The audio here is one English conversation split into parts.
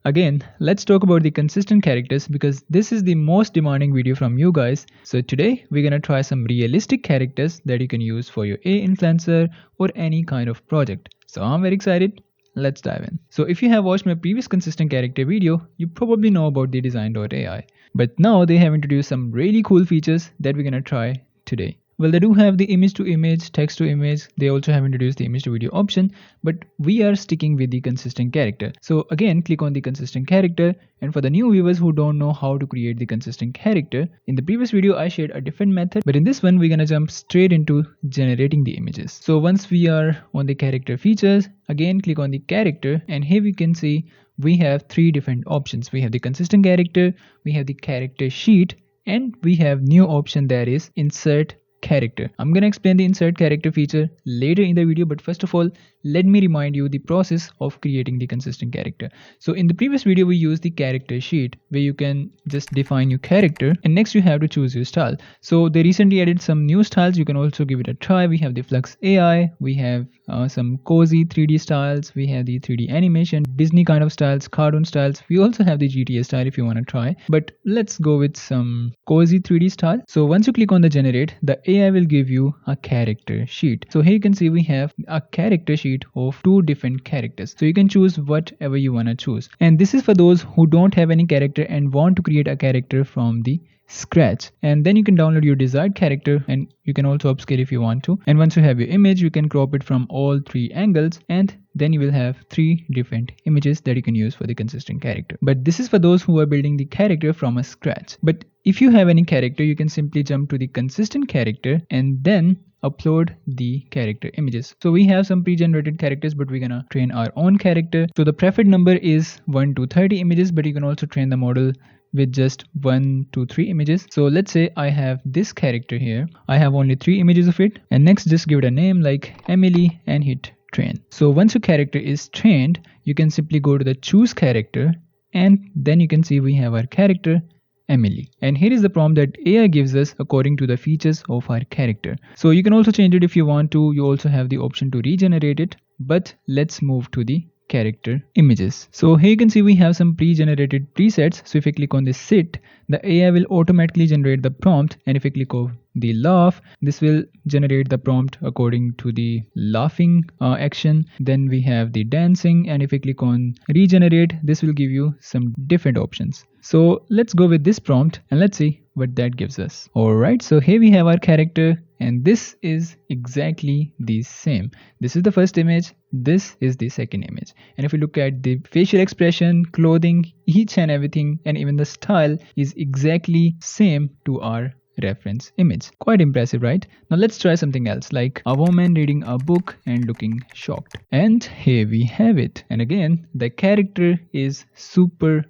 Again, let's talk about the consistent characters because this is the most demanding video from you guys. So today we're gonna try some realistic characters that you can use for your AI influencer or any kind of project. So I'm very excited. Let's dive in. So if you have watched my previous consistent character video, you probably know about the design.ai. But now they have introduced some really cool features that we're gonna try today. Well, they do have the image to image, text to image. They also have introduced the image to video option, but we are sticking with the consistent character. So again, click on the consistent character. And for the new viewers who don't know how to create the consistent character, in the previous video I shared a different method, but in this one we're gonna jump straight into generating the images. So once we are on the character features, again click on the character, and here we can see we have three different options. We have the consistent character, we have the character sheet, and we have new option that is insert character. I'm gonna explain the insert character feature later in the video, but first of all, let me remind you the process of creating the consistent character. So in the previous video, we used the character sheet where you can just define your character, and next you have to choose your style. So they recently added some new styles. You can also give it a try. We have the Flux AI, we have some cozy 3D styles, we have the 3D animation, Disney kind of styles, cartoon styles. We also have the GTA style if you want to try, but let's go with some cozy 3D style. So once you click on the generate, the AI will give you a character sheet. So here you can see we have a character sheet of two different characters. So you can choose whatever you want to choose. And this is for those who don't have any character and want to create a character from the scratch. And then you can download your desired character, and you can also upscale if you want to. And once you have your image, you can crop it from all three angles, and then you will have three different images that you can use for the consistent character. But this is for those who are building the character from a scratch. But if you have any character, you can simply jump to the consistent character and then upload the character images. So we have some pre-generated characters, but we're gonna train our own character. So the preferred number is 1 to 30 images, but you can also train the model with just 1 to 3 images. So let's say I have this character here. I have only 3 images of it, and next just give it a name like Emily and hit train. So once your character is trained, you can simply go to the choose character, and then you can see we have our character Emily. And here is the prompt that AI gives us according to the features of our character. So you can also change it if you want to. You also have the option to regenerate it, but let's move to the character images. So here you can see we have some pre-generated presets. So if I click on this sit, the AI will automatically generate the prompt, and if I click on the laugh, this will generate the prompt according to the laughing action. Then we have the dancing, and if I click on regenerate, this will give you some different options. So let's go with this prompt and let's see what that gives us. Alright, so here we have our character, and this is exactly the same. This is the first image, this is the second image. And if you look at the facial expression, clothing, each and everything, and even the style is exactly same to our reference image. Quite impressive, right? Now let's try something else, like a woman reading a book and looking shocked. And here we have it. And again, the character is super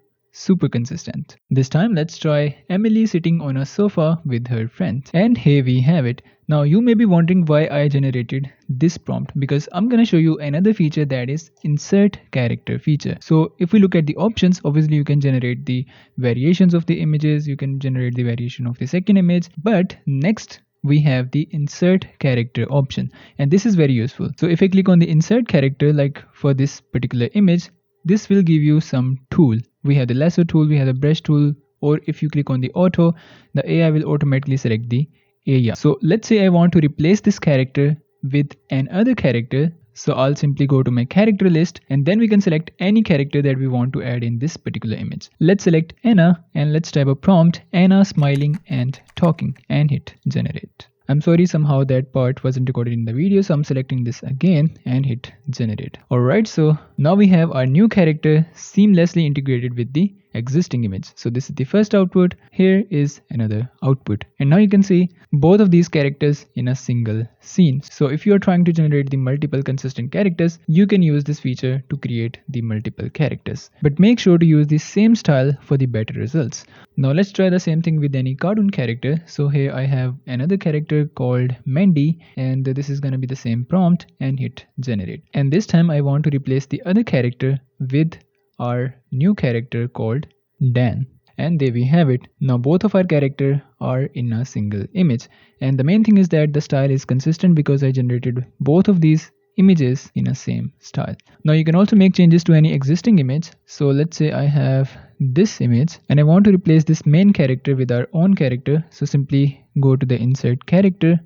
consistent. This time let's try Emily sitting on a sofa with her friends, and here we have it. Now you may be wondering why I generated this prompt, because I'm gonna show you another feature, that is insert character feature. So if we look at the options, obviously you can generate the variations of the images, you can generate the variation of the second image, but next we have the insert character option, and this is very useful. So if I click on the insert character, like for this particular image, this will give you some tool. We have the lasso tool, we have the brush tool, or if you click on the auto, the AI will automatically select the area. So let's say I want to replace this character with another character. So I'll simply go to my character list, and then we can select any character that we want to add in this particular image. Let's select Anna, and let's type a prompt, Anna smiling and talking, and hit generate. I'm sorry, somehow that part wasn't recorded in the video, so I'm selecting this again and hit generate. Alright, so now we have our new character seamlessly integrated with the existing image. So this is the first output, here is another output, and now you can see both of these characters in a single scene. So if you are trying to generate the multiple consistent characters, you can use this feature to create the multiple characters, but make sure to use the same style for the better results. Now let's try the same thing with any cartoon character. So here I have another character called Mandy, and this is gonna be the same prompt, and hit generate. And this time I want to replace the other character with our new character called Dan. And there we have it. Now both of our characters are in a single image, and the main thing is that the style is consistent because I generated both of these images in a same style. Now you can also make changes to any existing image. So let's say I have this image and I want to replace this main character with our own character. So simply go to the insert character.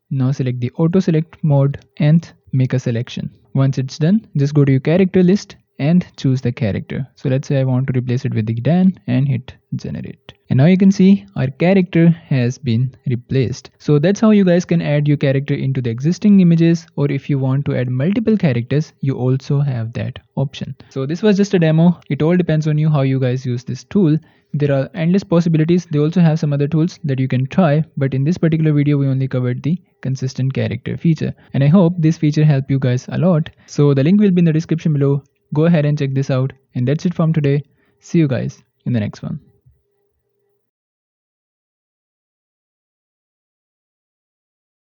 Now select the auto select mode and make a selection. Once it's done, just go to your character list and choose the character. So let's say I want to replace it with the Dan and hit generate. And now you can see our character has been replaced. So that's how you guys can add your character into the existing images, or if you want to add multiple characters, you also have that option. So this was just a demo. It all depends on you how you guys use this tool. There are endless possibilities. They also have some other tools that you can try, but in this particular video we only covered the consistent character feature, and I hope this feature helped you guys a lot. So the link will be in the description below. Go ahead and check this out, and that's it from today. See you guys in the next one.